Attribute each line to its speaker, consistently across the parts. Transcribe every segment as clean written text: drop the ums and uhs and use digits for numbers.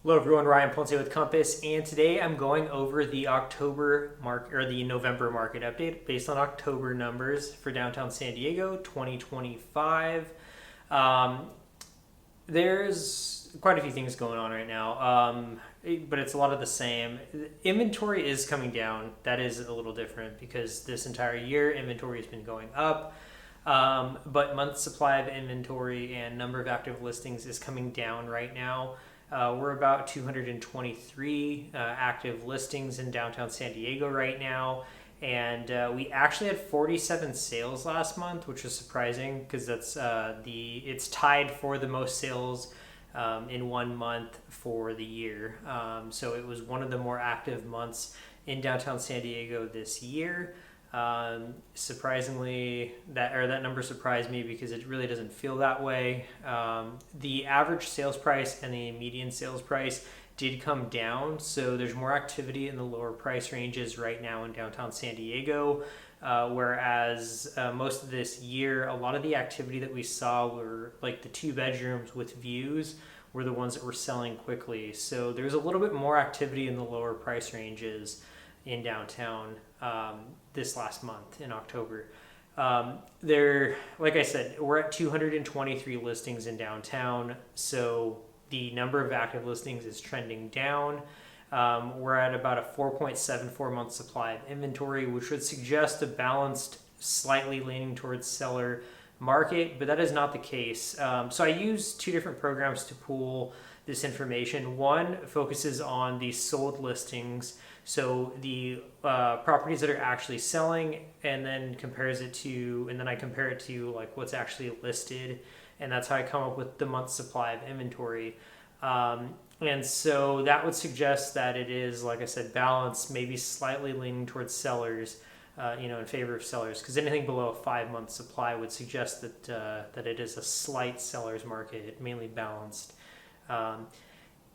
Speaker 1: Hello everyone, Ryan Ponce with Compass, and today I'm going over the October market or the November market update based on October numbers for downtown San Diego 2025. There's quite a few things going on right now, but it's a lot of the same. Inventory is coming down. That is a little different because this entire year inventory has been going up. But month supply of inventory and number of active listings is coming down right now. We're about 223 active listings in downtown San Diego right now, and we actually had 47 sales last month, which was surprising because it's tied for the most sales in 1 month for the year. So it was one of the more active months in downtown San Diego this year. Surprisingly, that number surprised me because it really doesn't feel that way. The average sales price and the median sales price did come down, so there's more activity in the lower price ranges right now in downtown San Diego. Whereas most of this year, a lot of the activity that we saw were like the 2 bedrooms with views were the ones that were selling quickly. So there's a little bit more activity in the lower price ranges in downtown this last month in October. Like I said, we're at 223 listings in downtown, so the number of active listings is trending down. We're at about a 4.74 month supply of inventory, which would suggest a balanced, slightly leaning towards seller market, but that is not the case. So I use 2 different programs to pool this information. One focuses on the sold listings, so the properties that are actually selling, and then I compare it to like what's actually listed, and that's how I come up with the month's supply of inventory. And so that would suggest that it is, like I said, balanced, maybe slightly leaning towards sellers, in favor of sellers, because anything below a 5-month supply would suggest that it is a slight seller's market, mainly balanced.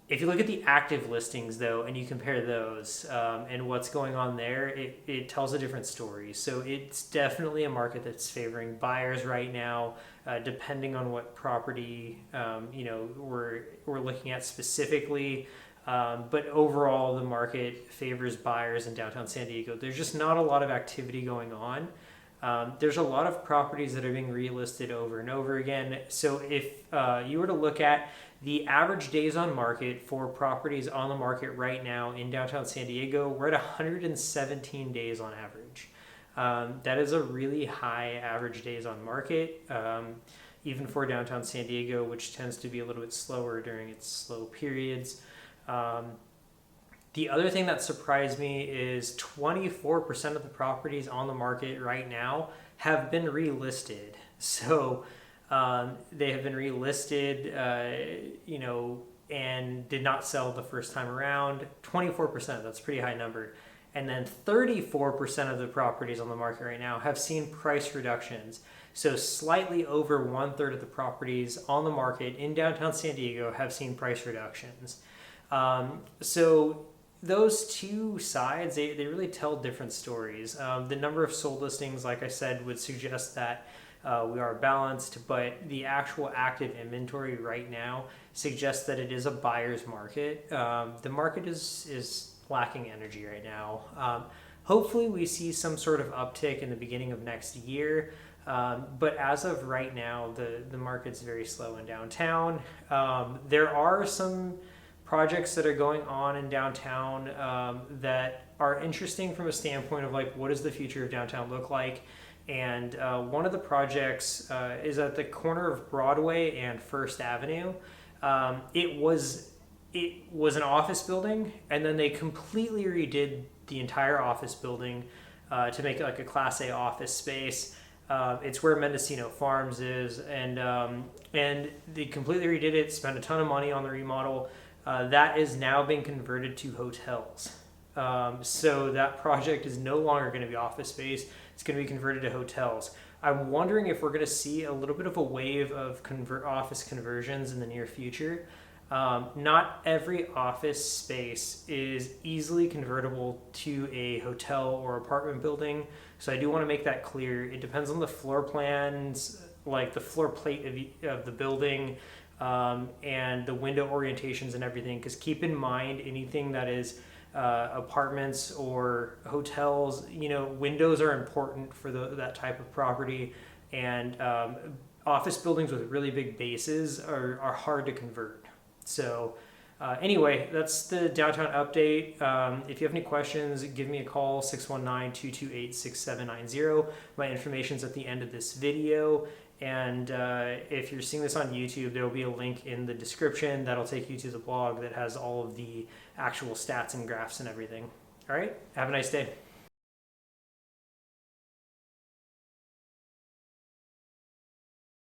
Speaker 1: If you look at the active listings, though, and you compare those and what's going on there, it tells a different story. So it's definitely a market that's favoring buyers right now, depending on what property we're looking at specifically. But overall, the market favors buyers in downtown San Diego. There's just not a lot of activity going on. There's a lot of properties that are being relisted over and over again. So if you were to look at the average days on market for properties on the market right now in downtown San Diego, we're at 117 days on average. That is a really high average days on market, even for downtown San Diego, which tends to be a little bit slower during its slow periods. The other thing that surprised me is 24% of the properties on the market right now have been relisted. So they have been relisted, and did not sell the first time around. 24%, that's a pretty high number. And then 34% of the properties on the market right now have seen price reductions. So slightly over 1/3 of the properties on the market in downtown San Diego have seen price reductions. So those 2 sides, they really tell different stories. The number of sold listings, like I said, would suggest that we are balanced, but the actual active inventory right now suggests that it is a buyer's market. The market is lacking energy right now. Hopefully we see some sort of uptick in the beginning of next year, but as of right now, the market's very slow in downtown. There are some projects that are going on in downtown that are interesting from a standpoint of like, what does the future of downtown look like? And one of the projects is at the corner of Broadway and First Avenue. It was an office building, and then they completely redid the entire office building to make it like a Class A office space. It's where Mendocino Farms is, and they completely redid it, spent a ton of money on the remodel. That is now being converted to hotels. So that project is no longer going to be office space. It's going to be converted to hotels. I'm wondering if we're going to see a little bit of a wave of office conversions in the near future. Not every office space is easily convertible to a hotel or apartment building. So I do want to make that clear. It depends on the floor plans, like the floor plate of the building, and the window orientations and everything. Because keep in mind, anything that is apartments or hotels, windows are important for that type of property, and office buildings with really big bases are hard to convert. So anyway, that's the downtown update. If you have any questions, give me a call, 619-228-6790. My information's at the end of this video. And if you're seeing this on YouTube, there will be a link in the description that'll take you to the blog that has all of the actual stats and graphs and everything. All right, have a nice day.